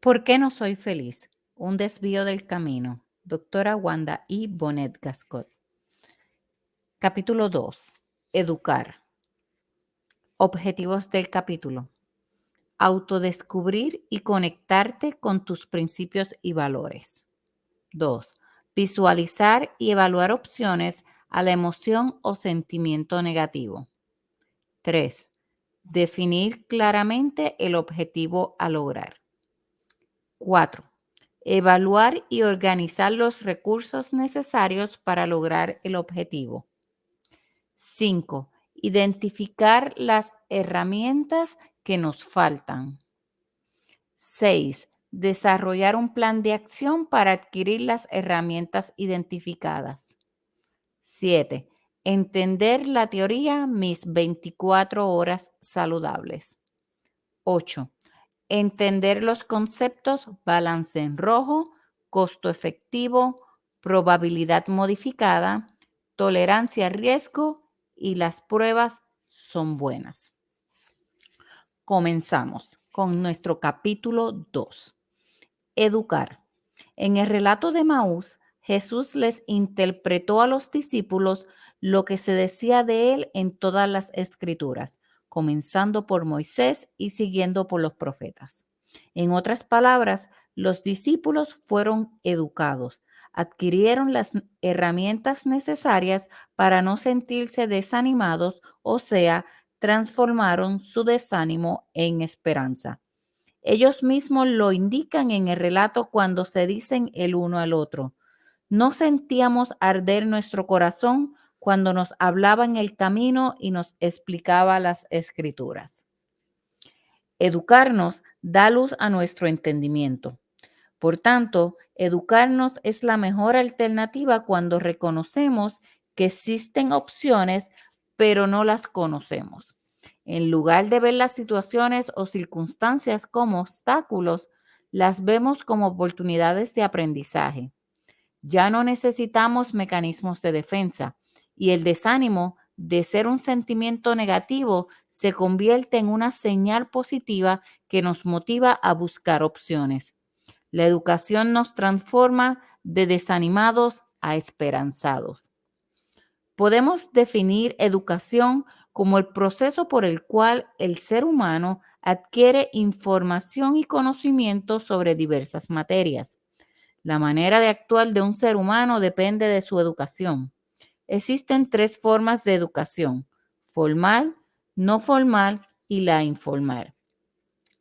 ¿Por qué no soy feliz? Un desvío del camino. Doctora Wanda E. Bonet Gascot. Capítulo 2. Educar. Objetivos del capítulo. Autodescubrir y conectarte con tus principios y valores. 2. Visualizar y evaluar opciones a la emoción o sentimiento negativo. 3. Definir claramente el objetivo a lograr. 4. Evaluar y organizar los recursos necesarios para lograr el objetivo. 5. Identificar las herramientas que nos faltan. 6. Desarrollar un plan de acción para adquirir las herramientas identificadas. 7. Entender la teoría Mis 24 horas saludables. 8. Entender los conceptos balance en rojo, costo efectivo, probabilidad modificada, tolerancia a riesgo y las pruebas son buenas. Comenzamos con nuestro capítulo 2. Educar. En el relato de Maús, Jesús les interpretó a los discípulos lo que se decía de él en todas las escrituras, comenzando por Moisés y siguiendo por los profetas. En otras palabras, los discípulos fueron educados, adquirieron las herramientas necesarias para no sentirse desanimados, o sea, transformaron su desánimo en esperanza. Ellos mismos lo indican en el relato cuando se dicen el uno al otro. No sentíamos arder nuestro corazón cuando nos hablaba en el camino y nos explicaba las escrituras. Educarnos da luz a nuestro entendimiento. Por tanto, educarnos es la mejor alternativa cuando reconocemos que existen opciones, pero no las conocemos. En lugar de ver las situaciones o circunstancias como obstáculos, las vemos como oportunidades de aprendizaje. Ya no necesitamos mecanismos de defensa y el desánimo, de ser un sentimiento negativo, se convierte en una señal positiva que nos motiva a buscar opciones. La educación nos transforma de desanimados a esperanzados. Podemos definir educación como el proceso por el cual el ser humano adquiere información y conocimiento sobre diversas materias. La manera de actuar de un ser humano depende de su educación. Existen 3 formas de educación: formal, no formal y la informal.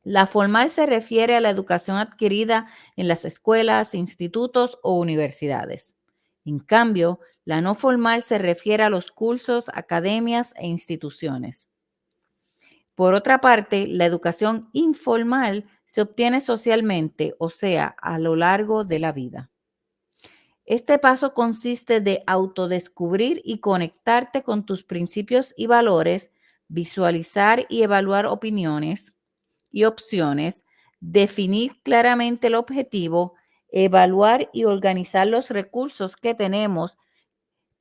La formal se refiere a la educación adquirida en las escuelas, institutos o universidades. En cambio, la no formal se refiere a los cursos, academias e instituciones. Por otra parte, la educación informal se obtiene socialmente, o sea, a lo largo de la vida. Este paso consiste de autodescubrir y conectarte con tus principios y valores, visualizar y evaluar opiniones y opciones, definir claramente el objetivo, evaluar y organizar los recursos que tenemos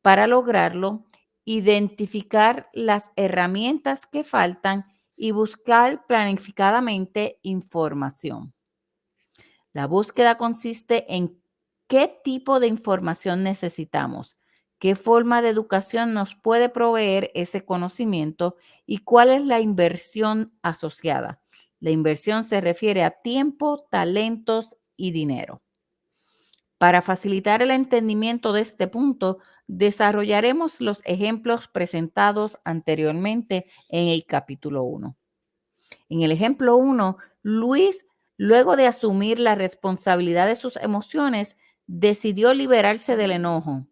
para lograrlo, identificar las herramientas que faltan y buscar planificadamente información. La búsqueda consiste en qué tipo de información necesitamos, qué forma de educación nos puede proveer ese conocimiento y cuál es la inversión asociada. La inversión se refiere a tiempo, talentos y dinero. Para facilitar el entendimiento de este punto, desarrollaremos los ejemplos presentados anteriormente en el capítulo 1. En el ejemplo 1, Luis, luego de asumir la responsabilidad de sus emociones, decidió liberarse del enojo.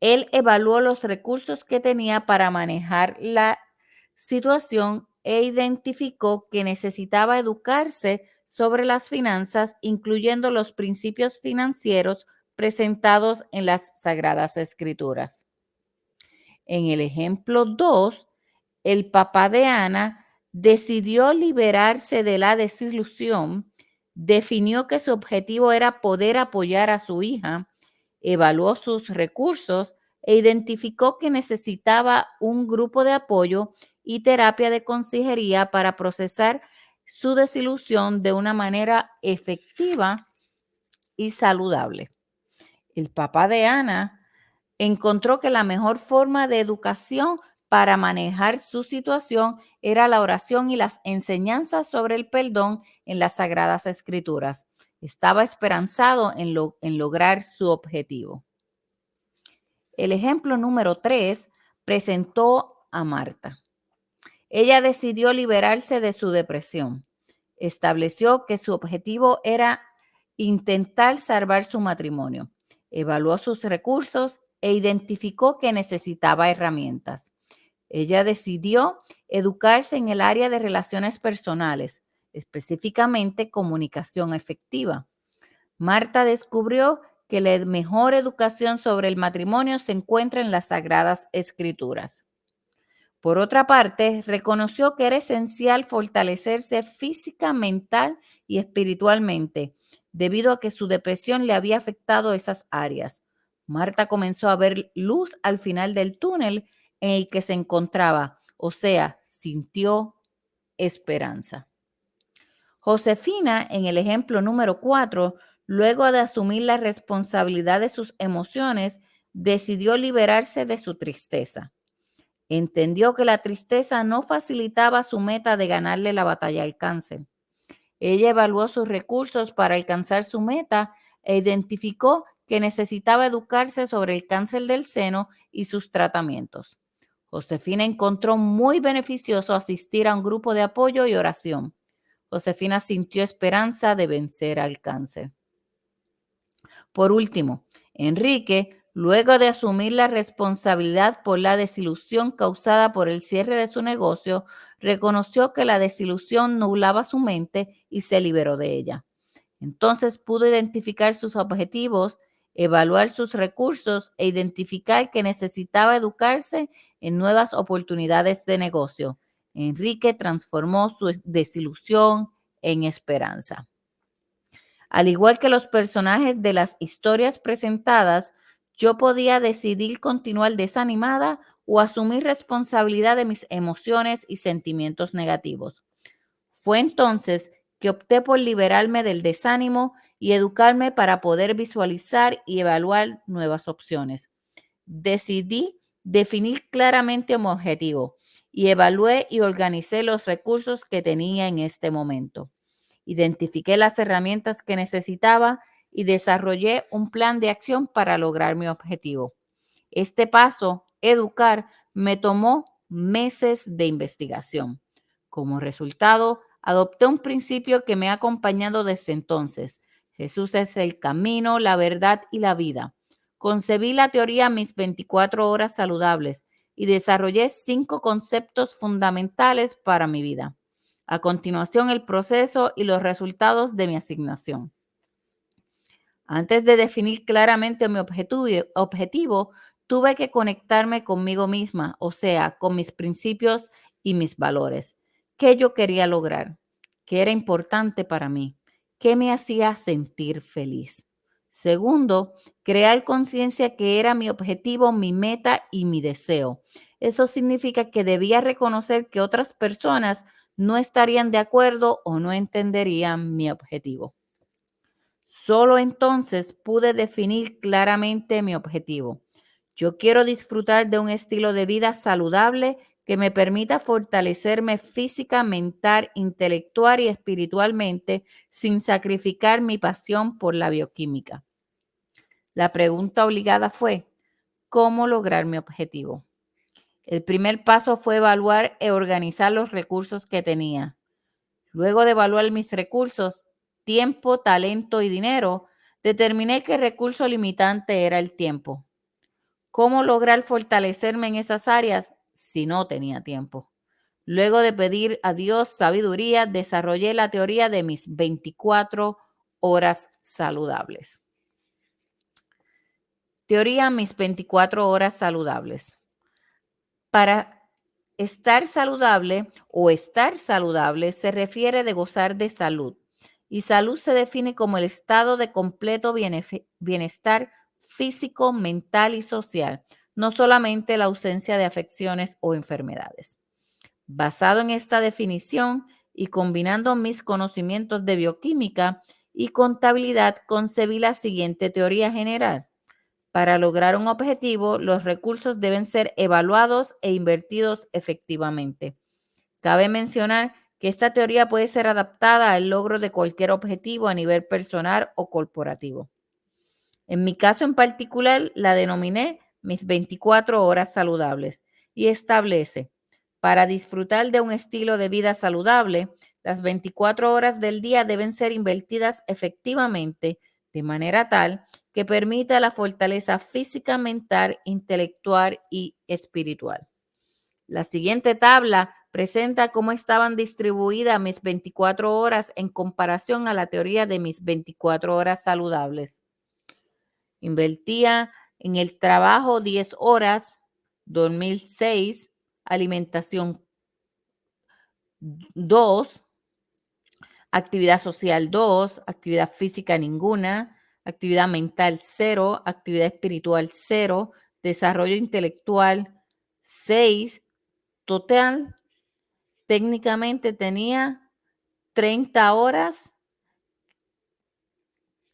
Él evaluó los recursos que tenía para manejar la situación e identificó que necesitaba educarse sobre las finanzas, incluyendo los principios financieros presentados en las Sagradas Escrituras. En el ejemplo 2, el papá de Ana decidió liberarse de la desilusión, definió que su objetivo era poder apoyar a su hija, evaluó sus recursos e identificó que necesitaba un grupo de apoyo y terapia de consejería para procesar su desilusión de una manera efectiva y saludable. El papá de Ana encontró que la mejor forma de educación para manejar su situación era la oración y las enseñanzas sobre el perdón en las Sagradas Escrituras. Estaba esperanzado en lograr su objetivo. El ejemplo número 3 presentó a Marta. Ella decidió liberarse de su depresión. Estableció que su objetivo era intentar salvar su matrimonio. Evaluó sus recursos e identificó que necesitaba herramientas. Ella decidió educarse en el área de relaciones personales, específicamente comunicación efectiva. Marta descubrió que la mejor educación sobre el matrimonio se encuentra en las Sagradas Escrituras. Por otra parte, reconoció que era esencial fortalecerse física, mental y espiritualmente, debido a que su depresión le había afectado esas áreas. Marta comenzó a ver luz al final del túnel en el que se encontraba, o sea, sintió esperanza. Josefina, en el ejemplo número 4, luego de asumir la responsabilidad de sus emociones, decidió liberarse de su tristeza. Entendió que la tristeza no facilitaba su meta de ganarle la batalla al cáncer. Ella evaluó sus recursos para alcanzar su meta e identificó que necesitaba educarse sobre el cáncer del seno y sus tratamientos. Josefina encontró muy beneficioso asistir a un grupo de apoyo y oración. Josefina sintió esperanza de vencer al cáncer. Por último, Enrique, luego de asumir la responsabilidad por la desilusión causada por el cierre de su negocio, reconoció que la desilusión nublaba su mente y se liberó de ella. Entonces pudo identificar sus objetivos, evaluar sus recursos e identificar que necesitaba educarse en nuevas oportunidades de negocio. Enrique transformó su desilusión en esperanza. Al igual que los personajes de las historias presentadas, yo podía decidir continuar desanimada o asumir responsabilidad de mis emociones y sentimientos negativos. Fue entonces que opté por liberarme del desánimo y educarme para poder visualizar y evaluar nuevas opciones. Decidí definir claramente mi objetivo y evalué y organicé los recursos que tenía en este momento. Identifiqué las herramientas que necesitaba y desarrollé un plan de acción para lograr mi objetivo. Este paso, educar, me tomó meses de investigación. Como resultado, adopté un principio que me ha acompañado desde entonces. Jesús es el camino, la verdad y la vida. Concebí la teoría Mis 24 horas saludables y desarrollé 5 conceptos fundamentales para mi vida. A continuación, el proceso y los resultados de mi asignación. Antes de definir claramente mi objetivo, tuve que conectarme conmigo misma, o sea, con mis principios y mis valores. ¿Qué yo quería lograr? ¿Qué era importante para mí? ¿Qué me hacía sentir feliz? Segundo, crear conciencia que era mi objetivo, mi meta y mi deseo. Eso significa que debía reconocer que otras personas no estarían de acuerdo o no entenderían mi objetivo. Solo entonces pude definir claramente mi objetivo. Yo quiero disfrutar de un estilo de vida saludable que me permita fortalecerme física, mental, intelectual y espiritualmente sin sacrificar mi pasión por la bioquímica. La pregunta obligada fue, ¿cómo lograr mi objetivo? El primer paso fue evaluar y organizar los recursos que tenía. Luego de evaluar mis recursos, tiempo, talento y dinero, determiné que el recurso limitante era el tiempo. ¿Cómo lograr fortalecerme en esas áreas si no tenía tiempo? Luego de pedir a Dios sabiduría, desarrollé la teoría de mis 24 horas saludables. Teoría Mis 24 horas saludables. Para estar saludable o estar saludable se refiere de gozar de salud. Y salud se define como el estado de completo bienestar físico, mental y social, no solamente la ausencia de afecciones o enfermedades. Basado en esta definición, y combinando mis conocimientos de bioquímica y contabilidad, concebí la siguiente teoría general. Para lograr un objetivo, los recursos deben ser evaluados e invertidos efectivamente. Cabe mencionar que esta teoría puede ser adaptada al logro de cualquier objetivo a nivel personal o corporativo. En mi caso en particular, la denominé mis 24 horas saludables y establece, para disfrutar de un estilo de vida saludable, las 24 horas del día deben ser invertidas efectivamente de manera tal que permita la fortaleza física, mental, intelectual y espiritual. La siguiente tabla presenta cómo estaban distribuidas mis 24 horas en comparación a la teoría de mis 24 horas saludables. Invertía en el trabajo 10 horas, dormir 6, alimentación 2, actividad social 2, actividad física ninguna, actividad mental 0, actividad espiritual 0, desarrollo intelectual 6, total, técnicamente tenía 30 horas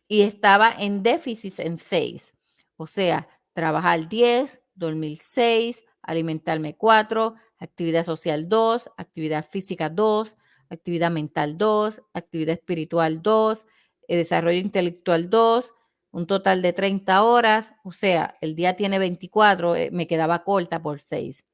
y estaba en déficit en 6. O sea, trabajar 10, dormir 6, alimentarme 4, actividad social 2, actividad física 2, actividad mental 2, actividad espiritual 2, desarrollo intelectual 2, un total de 30 horas. O sea, el día tiene 24, me quedaba corta por 6.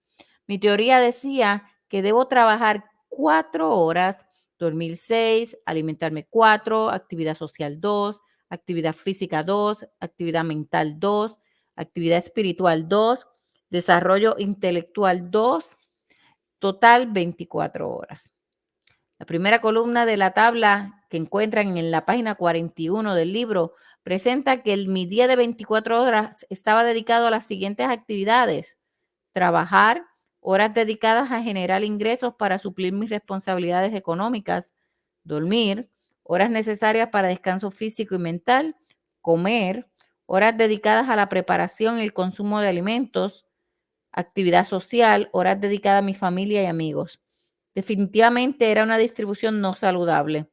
Mi teoría decía que debo trabajar 4 horas, dormir 6, alimentarme 4, actividad social 2, actividad física 2, actividad mental 2, actividad espiritual 2, desarrollo intelectual 2, total 24 horas. La primera columna de la tabla que encuentran en la página 41 del libro presenta que mi día de 24 horas estaba dedicado a las siguientes actividades: trabajar, horas dedicadas a generar ingresos para suplir mis responsabilidades económicas, dormir, horas necesarias para descanso físico y mental, comer, horas dedicadas a la preparación y el consumo de alimentos, actividad social, horas dedicadas a mi familia y amigos. Definitivamente era una distribución no saludable.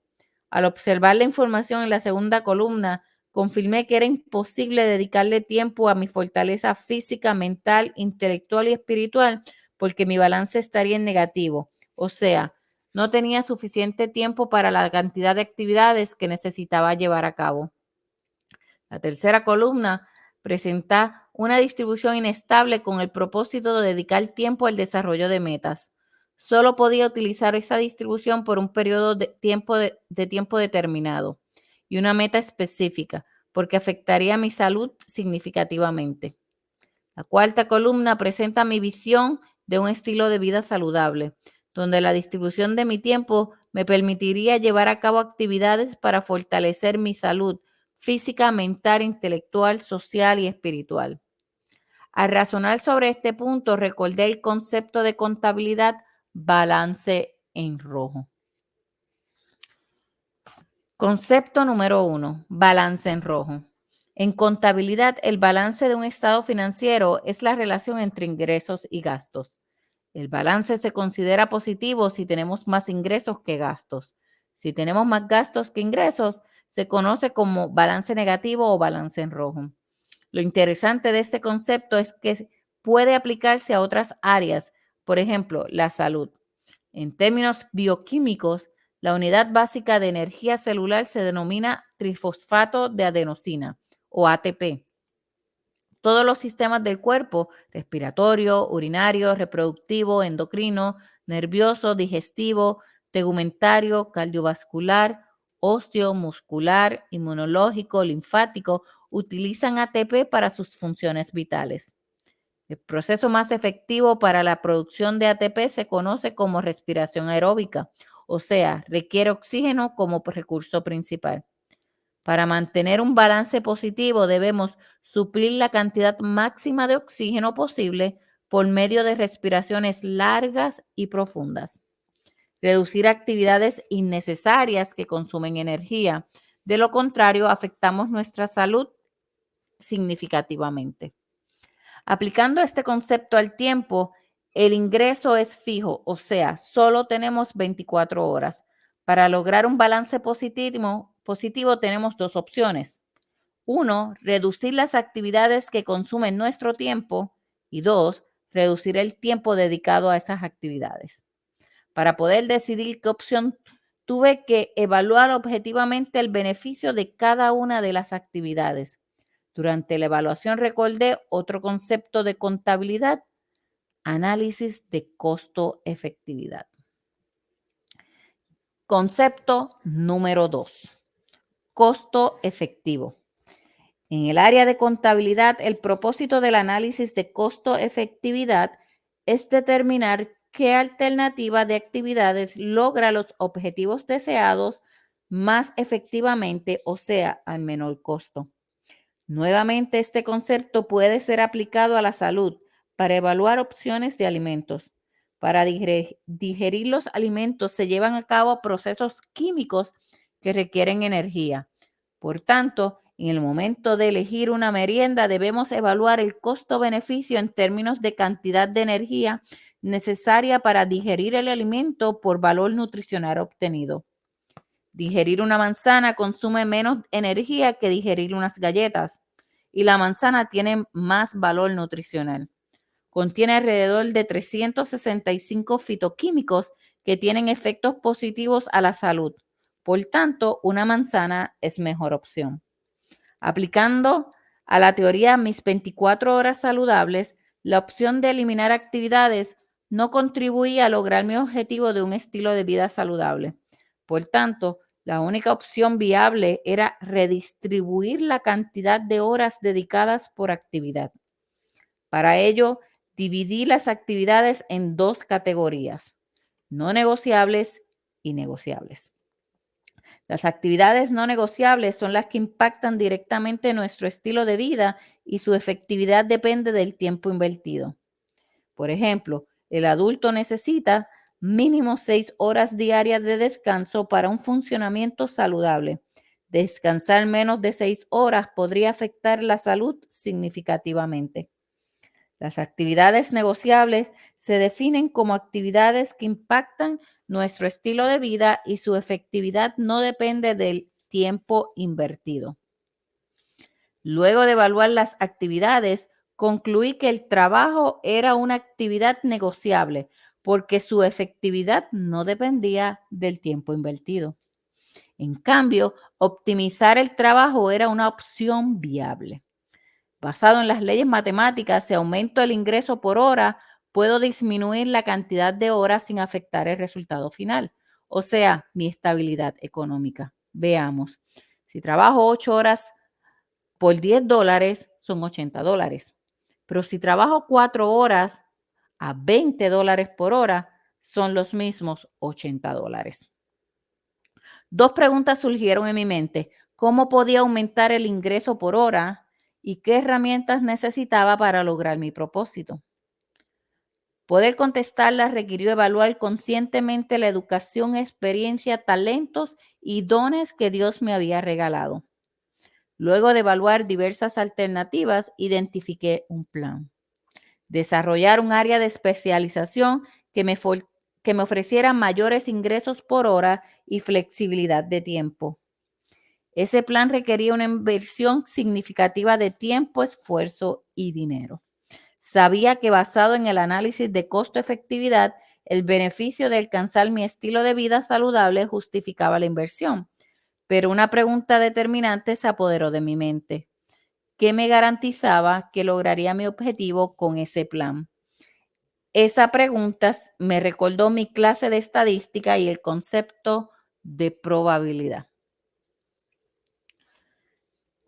Al observar la información en la segunda columna, confirmé que era imposible dedicarle tiempo a mi fortaleza física, mental, intelectual y espiritual porque mi balance estaría en negativo. O sea, no tenía suficiente tiempo para la cantidad de actividades que necesitaba llevar a cabo. La tercera columna presenta una distribución inestable con el propósito de dedicar tiempo al desarrollo de metas. Solo podía utilizar esa distribución por un periodo de tiempo determinado y una meta específica, porque afectaría mi salud significativamente. La cuarta columna presenta mi visión de un estilo de vida saludable, donde la distribución de mi tiempo me permitiría llevar a cabo actividades para fortalecer mi salud física, mental, intelectual, social y espiritual. Al razonar sobre este punto, recordé el concepto de contabilidad balance en rojo. Concepto número 1, balance en rojo. En contabilidad, el balance de un estado financiero es la relación entre ingresos y gastos. El balance se considera positivo si tenemos más ingresos que gastos. Si tenemos más gastos que ingresos, se conoce como balance negativo o balance en rojo. Lo interesante de este concepto es que puede aplicarse a otras áreas, por ejemplo, la salud. En términos bioquímicos, la unidad básica de energía celular se denomina trifosfato de adenosina o ATP. Todos los sistemas del cuerpo, respiratorio, urinario, reproductivo, endocrino, nervioso, digestivo, tegumentario, cardiovascular, óseo, muscular, inmunológico, linfático, utilizan ATP para sus funciones vitales. El proceso más efectivo para la producción de ATP se conoce como respiración aeróbica, o sea, requiere oxígeno como recurso principal. Para mantener un balance positivo debemos suplir la cantidad máxima de oxígeno posible por medio de respiraciones largas y profundas. Reducir actividades innecesarias que consumen energía. De lo contrario, afectamos nuestra salud significativamente. Aplicando este concepto al tiempo, El ingreso es fijo, o sea, solo tenemos 24 horas. Para lograr un balance positivo tenemos dos opciones. Uno, reducir las actividades que consumen nuestro tiempo. Y dos, reducir el tiempo dedicado a esas actividades. Para poder decidir qué opción, tuve que evaluar objetivamente el beneficio de cada una de las actividades. Durante la evaluación recordé otro concepto de contabilidad: análisis de costo-efectividad. Concepto número 2, costo efectivo. En el área de contabilidad, el propósito del análisis de costo-efectividad es determinar qué alternativa de actividades logra los objetivos deseados más efectivamente, o sea, al menor costo. Nuevamente, este concepto puede ser aplicado a la salud para evaluar opciones de alimentos. Para digerir los alimentos se llevan a cabo procesos químicos que requieren energía. Por tanto, en el momento de elegir una merienda debemos evaluar el costo-beneficio en términos de cantidad de energía necesaria para digerir el alimento por valor nutricional obtenido. Digerir una manzana consume menos energía que digerir unas galletas, y la manzana tiene más valor nutricional. Contiene alrededor de 365 fitoquímicos que tienen efectos positivos a la salud. Por tanto, una manzana es mejor opción. Aplicando a la teoría mis 24 horas saludables, la opción de eliminar actividades no contribuía a lograr mi objetivo de un estilo de vida saludable. Por tanto, la única opción viable era redistribuir la cantidad de horas dedicadas por actividad. Para ello, dividí las actividades en dos categorías: no negociables y negociables. Las actividades no negociables son las que impactan directamente nuestro estilo de vida y su efectividad depende del tiempo invertido. Por ejemplo, el adulto necesita mínimo 6 horas diarias de descanso para un funcionamiento saludable. Descansar menos de 6 horas podría afectar la salud significativamente. Las actividades negociables se definen como actividades que impactan nuestro estilo de vida y su efectividad no depende del tiempo invertido. Luego de evaluar las actividades, concluí que el trabajo era una actividad negociable porque su efectividad no dependía del tiempo invertido. En cambio, optimizar el trabajo era una opción viable. Basado en las leyes matemáticas, si aumento el ingreso por hora, puedo disminuir la cantidad de horas sin afectar el resultado final, o sea, mi estabilidad económica. Veamos, si trabajo 8 horas por $10, son $80. Pero si trabajo 4 horas a $20 por hora, son los mismos $80. Dos preguntas surgieron en mi mente: ¿cómo podía aumentar el ingreso por hora y qué herramientas necesitaba para lograr mi propósito? Poder contestarlas requirió evaluar conscientemente la educación, experiencia, talentos y dones que Dios me había regalado. Luego de evaluar diversas alternativas, identifiqué un plan: desarrollar un área de especialización que me ofreciera mayores ingresos por hora y flexibilidad de tiempo. Ese plan requería una inversión significativa de tiempo, esfuerzo y dinero. Sabía que basado en el análisis de costo-efectividad, el beneficio de alcanzar mi estilo de vida saludable justificaba la inversión. Pero una pregunta determinante se apoderó de mi mente: ¿qué me garantizaba que lograría mi objetivo con ese plan? Esa pregunta me recordó mi clase de estadística y el concepto de probabilidad.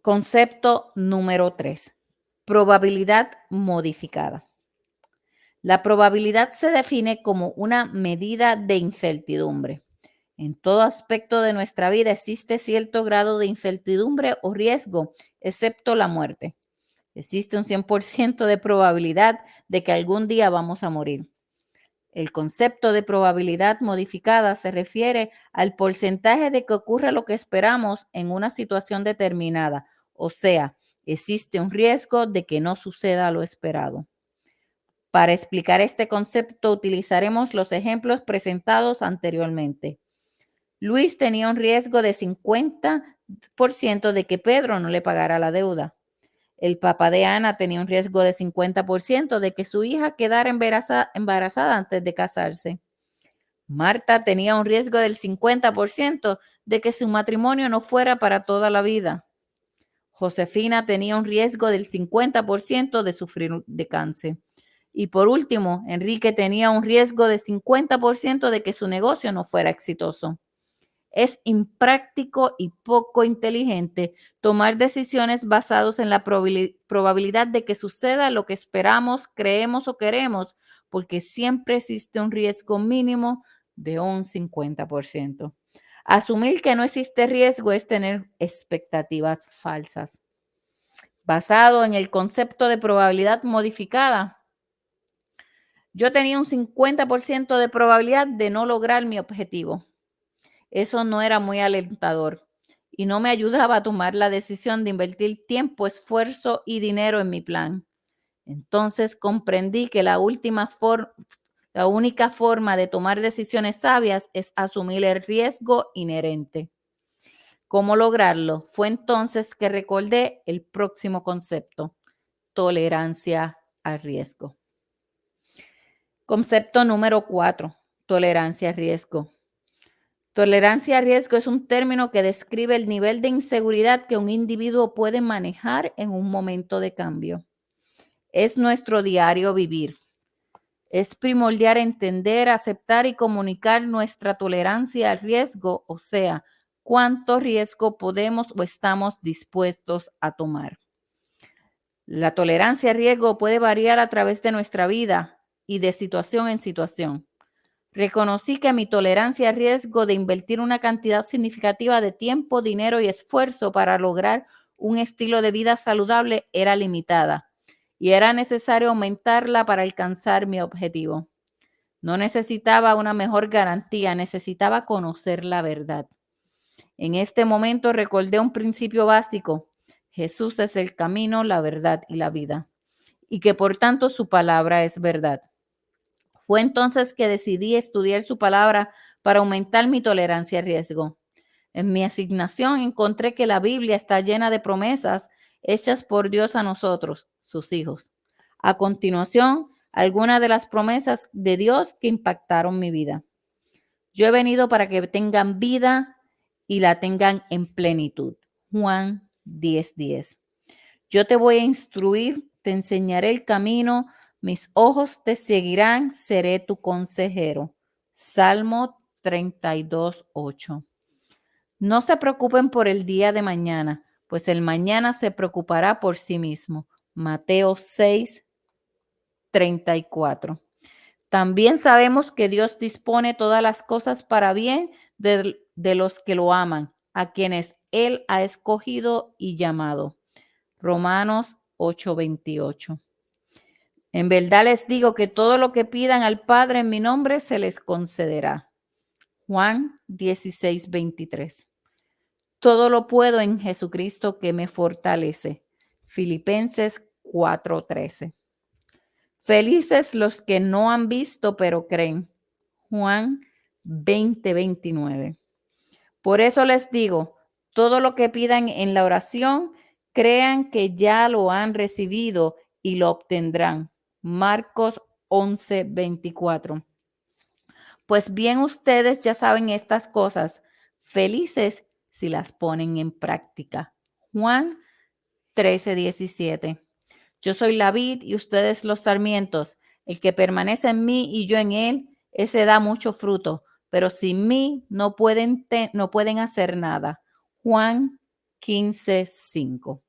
Concepto número 3, probabilidad modificada. La probabilidad se define como una medida de incertidumbre. En todo aspecto de nuestra vida existe cierto grado de incertidumbre o riesgo, excepto la muerte. Existe un 100% de probabilidad de que algún día vamos a morir. El concepto de probabilidad modificada se refiere al porcentaje de que ocurra lo que esperamos en una situación determinada, o sea, existe un riesgo de que no suceda lo esperado. Para explicar este concepto utilizaremos los ejemplos presentados anteriormente. Luis tenía un riesgo de 50% de que Pedro no le pagara la deuda. El papá de Ana tenía un riesgo de 50% de que su hija quedara embarazada antes de casarse. Marta tenía un riesgo del 50% de que su matrimonio no fuera para toda la vida. Josefina tenía un riesgo del 50% de sufrir de cáncer. Y por último, Enrique tenía un riesgo de 50% de que su negocio no fuera exitoso. Es impráctico y poco inteligente tomar decisiones basadas en la probabilidad de que suceda lo que esperamos, creemos o queremos, porque siempre existe un riesgo mínimo de un 50%. Asumir que no existe riesgo es tener expectativas falsas. Basado en el concepto de probabilidad modificada, yo tenía un 50% de probabilidad de no lograr mi objetivo. Eso no era muy alentador y no me ayudaba a tomar la decisión de invertir tiempo, esfuerzo y dinero en mi plan. Entonces comprendí que la única forma de tomar decisiones sabias es asumir el riesgo inherente. ¿Cómo lograrlo? Fue entonces que recordé el próximo concepto: tolerancia al riesgo. Concepto número 4, tolerancia al riesgo. Tolerancia a riesgo es un término que describe el nivel de inseguridad que un individuo puede manejar en un momento de cambio. Es nuestro diario vivir. Es primordial entender, aceptar y comunicar nuestra tolerancia al riesgo, o sea, cuánto riesgo podemos o estamos dispuestos a tomar. La tolerancia al riesgo puede variar a través de nuestra vida y de situación en situación. Reconocí que mi tolerancia al riesgo de invertir una cantidad significativa de tiempo, dinero y esfuerzo para lograr un estilo de vida saludable era limitada y era necesario aumentarla para alcanzar mi objetivo. No necesitaba una mejor garantía, necesitaba conocer la verdad. En este momento recordé un principio básico: Jesús es el camino, la verdad y la vida, y que por tanto su palabra es verdad. Fue entonces que decidí estudiar su palabra para aumentar mi tolerancia al riesgo. En mi asignación encontré que la Biblia está llena de promesas hechas por Dios a nosotros, sus hijos. A continuación, algunas de las promesas de Dios que impactaron mi vida. Yo he venido para que tengan vida y la tengan en plenitud. Juan 10:10. Yo te voy a instruir, te enseñaré el camino, mis ojos te seguirán, seré tu consejero. Salmo 32:8. No se preocupen por el día de mañana, pues el mañana se preocupará por sí mismo. Mateo 6:34. También sabemos que Dios dispone todas las cosas para bien de los que lo aman, a quienes Él ha escogido y llamado. Romanos 8:28. En verdad les digo que todo lo que pidan al Padre en mi nombre se les concederá. Juan 16:23. Todo lo puedo en Jesucristo que me fortalece. Filipenses 4:13. Felices los que no han visto pero creen. Juan 20:29. Por eso les digo, todo lo que pidan en la oración, crean que ya lo han recibido y lo obtendrán. Marcos 11:24. Pues bien, ustedes ya saben estas cosas, felices si las ponen en práctica. Juan 13:17. Yo soy la vid y ustedes los sarmientos. El que permanece en mí y yo en él, ese da mucho fruto, pero sin mí no pueden hacer nada. Juan 15:5.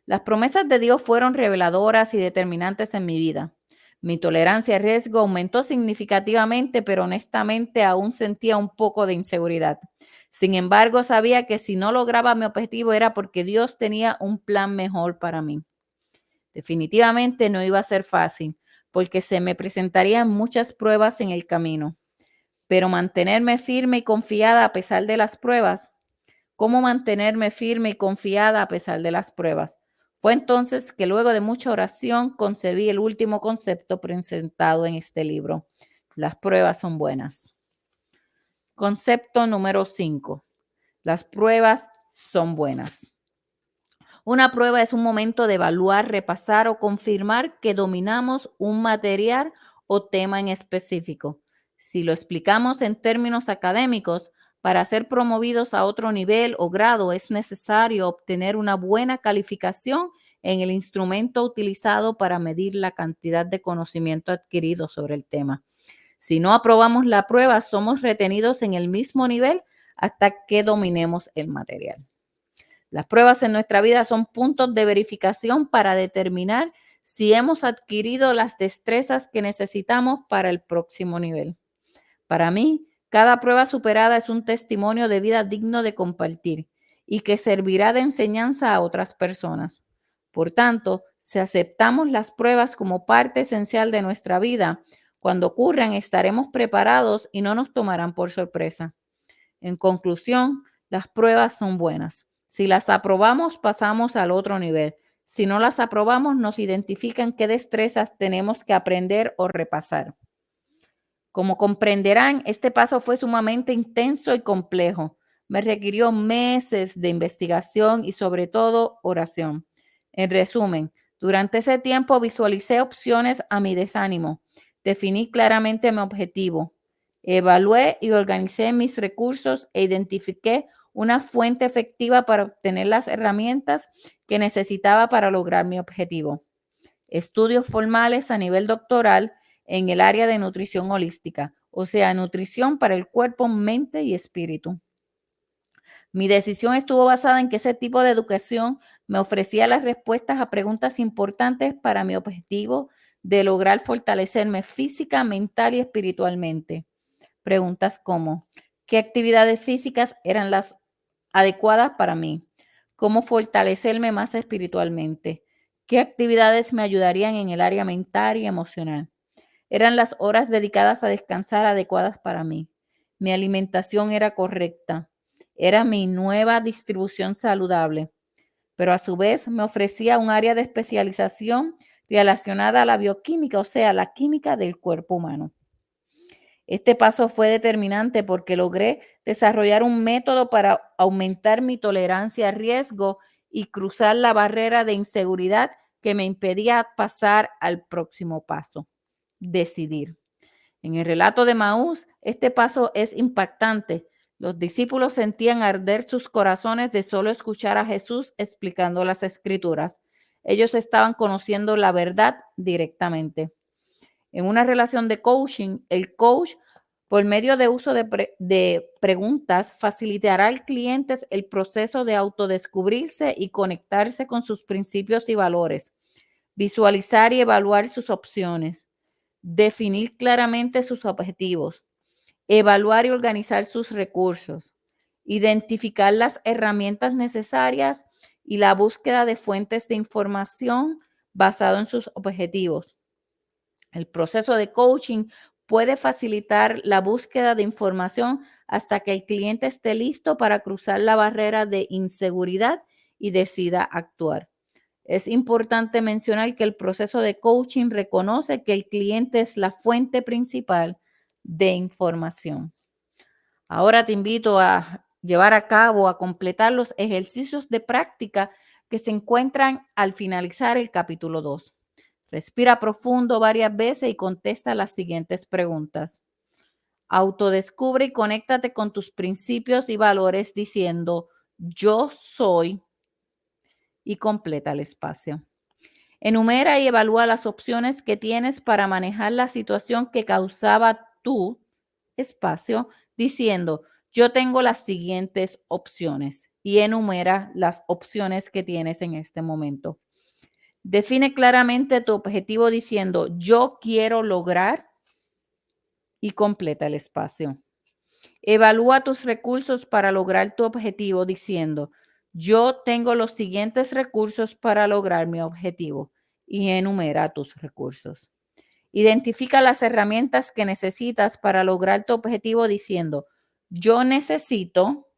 Las promesas de Dios fueron reveladoras y determinantes en mi vida. Mi tolerancia al riesgo aumentó significativamente, pero honestamente aún sentía un poco de inseguridad. Sin embargo, sabía que si no lograba mi objetivo era porque Dios tenía un plan mejor para mí. Definitivamente no iba a ser fácil, porque se me presentarían muchas pruebas en el camino. Pero mantenerme firme y confiada a pesar de las pruebas. ¿Cómo mantenerme firme y confiada a pesar de las pruebas? Fue entonces que luego de mucha oración concebí el último concepto presentado en este libro. Las pruebas son buenas. Concepto número 5. Las pruebas son buenas. Una prueba es un momento de evaluar, repasar o confirmar que dominamos un material o tema en específico. Si lo explicamos en términos académicos, para ser promovidos a otro nivel o grado es necesario obtener una buena calificación en el instrumento utilizado para medir la cantidad de conocimiento adquirido sobre el tema. Si no aprobamos la prueba, somos retenidos en el mismo nivel hasta que dominemos el material. Las pruebas en nuestra vida son puntos de verificación para determinar si hemos adquirido las destrezas que necesitamos para el próximo nivel. Para mí, cada prueba superada es un testimonio de vida digno de compartir y que servirá de enseñanza a otras personas. Por tanto, si aceptamos las pruebas como parte esencial de nuestra vida, cuando ocurran estaremos preparados y no nos tomarán por sorpresa. En conclusión, las pruebas son buenas. Si las aprobamos, pasamos al otro nivel. Si no las aprobamos, nos identifican qué destrezas tenemos que aprender o repasar. Como comprenderán, este paso fue sumamente intenso y complejo. Me requirió meses de investigación y sobre todo oración. En resumen, durante ese tiempo visualicé opciones a mi desánimo, definí claramente mi objetivo, evalué y organicé mis recursos e identifiqué una fuente efectiva para obtener las herramientas que necesitaba para lograr mi objetivo. Estudios formales a nivel doctoral en el área de nutrición holística, o sea, nutrición para el cuerpo, mente y espíritu. Mi decisión estuvo basada en que ese tipo de educación me ofrecía las respuestas a preguntas importantes para mi objetivo de lograr fortalecerme física, mental y espiritualmente. Preguntas como, ¿qué actividades físicas eran las adecuadas para mí? ¿Cómo fortalecerme más espiritualmente? ¿Qué actividades me ayudarían en el área mental y emocional? ¿Eran las horas dedicadas a descansar adecuadas para mí? ¿Mi alimentación era correcta? ¿Era mi nueva distribución saludable? Pero a su vez me ofrecía un área de especialización relacionada a la bioquímica, o sea, la química del cuerpo humano. Este paso fue determinante porque logré desarrollar un método para aumentar mi tolerancia a riesgo y cruzar la barrera de inseguridad que me impedía pasar al próximo paso, decidir. En el relato de Maús, este paso es impactante. Los discípulos sentían arder sus corazones de solo escuchar a Jesús explicando las escrituras. Ellos estaban conociendo la verdad directamente. En una relación de coaching, el coach, por medio de uso de preguntas, facilitará al cliente el proceso de autodescubrirse y conectarse con sus principios y valores, visualizar y evaluar sus opciones, definir claramente sus objetivos, evaluar y organizar sus recursos, identificar las herramientas necesarias y la búsqueda de fuentes de información basado en sus objetivos. El proceso de coaching puede facilitar la búsqueda de información hasta que el cliente esté listo para cruzar la barrera de inseguridad y decida actuar. Es importante mencionar que el proceso de coaching reconoce que el cliente es la fuente principal de información. Ahora te invito a llevar a cabo, a completar los ejercicios de práctica que se encuentran al finalizar el capítulo 2. Respira profundo varias veces y contesta las siguientes preguntas. Autodescubre y conéctate con tus principios y valores diciendo yo soy y completa el espacio. Enumera y evalúa las opciones que tienes para manejar la situación que causaba tu espacio diciendo yo tengo las siguientes opciones y enumera las opciones que tienes en este momento. Define claramente tu objetivo diciendo yo quiero lograr y completa el espacio. Evalúa tus recursos para lograr tu objetivo diciendo yo tengo los siguientes recursos para lograr mi objetivo y enumera tus recursos. Identifica las herramientas que necesitas para lograr tu objetivo diciendo yo necesito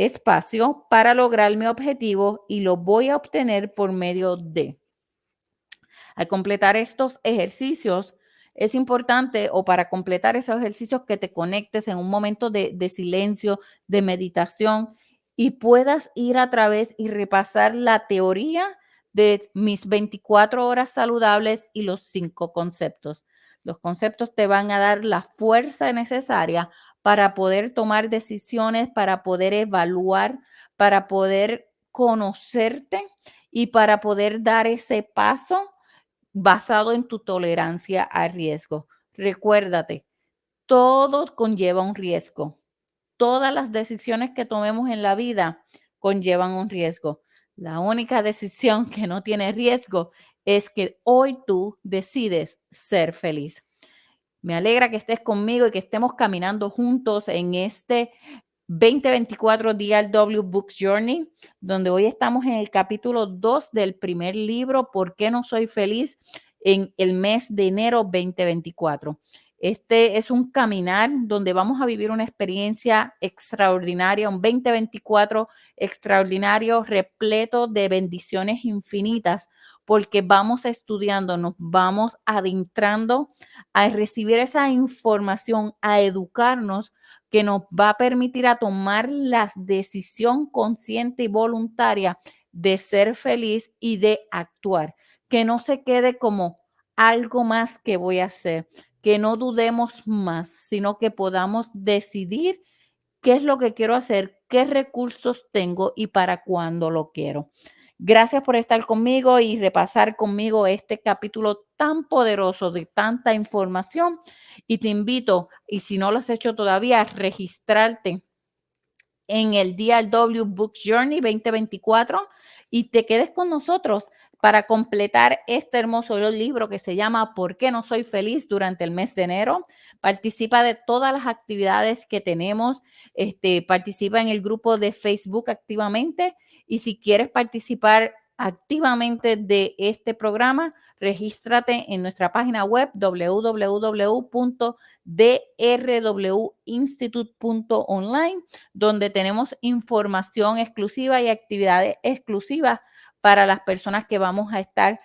espacio para lograr mi objetivo y lo voy a obtener por medio de. Al completar estos ejercicios, es importante o para completar esos ejercicios que te conectes en un momento de silencio, de meditación y puedas ir a través y repasar la teoría de mis 24 horas saludables y los 5 conceptos. Los conceptos te van a dar la fuerza necesaria para poder tomar decisiones, para poder evaluar, para poder conocerte y para poder dar ese paso basado en tu tolerancia al riesgo. Recuérdate, todo conlleva un riesgo. Todas las decisiones que tomemos en la vida conllevan un riesgo. La única decisión que no tiene riesgo es que hoy tú decides ser feliz. Me alegra que estés conmigo y que estemos caminando juntos en este 2024 DRW Books Journey, donde hoy estamos en el capítulo 2 del primer libro, ¿Por qué no soy feliz?, en el mes de enero 2024. Este es un caminar donde vamos a vivir una experiencia extraordinaria, un 2024 extraordinario, repleto de bendiciones infinitas, porque vamos estudiando, nos vamos adentrando a recibir esa información, a educarnos que nos va a permitir a tomar la decisión consciente y voluntaria de ser feliz y de actuar. Que no se quede como algo más que voy a hacer, que no dudemos más, sino que podamos decidir qué es lo que quiero hacer, qué recursos tengo y para cuándo lo quiero. Gracias por estar conmigo y repasar conmigo este capítulo tan poderoso de tanta información. Y te invito, y si no lo has hecho todavía, a registrarte en el DRW Book Journey 2024 y te quedes con nosotros para completar este hermoso libro que se llama ¿Por qué no soy feliz?, durante el mes de enero. Participa de todas las actividades que tenemos, participa en el grupo de Facebook activamente y si quieres participar activamente de este programa, regístrate en nuestra página web www.drwinstitute.online, donde tenemos información exclusiva y actividades exclusivas para las personas que vamos a estar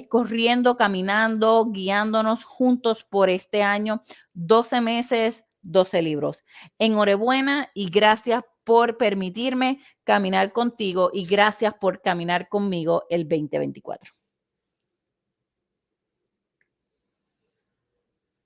corriendo, caminando, guiándonos juntos por este año, 12 meses, 12 libros. Enhorabuena y gracias por permitirme caminar contigo y gracias por caminar conmigo el 2024.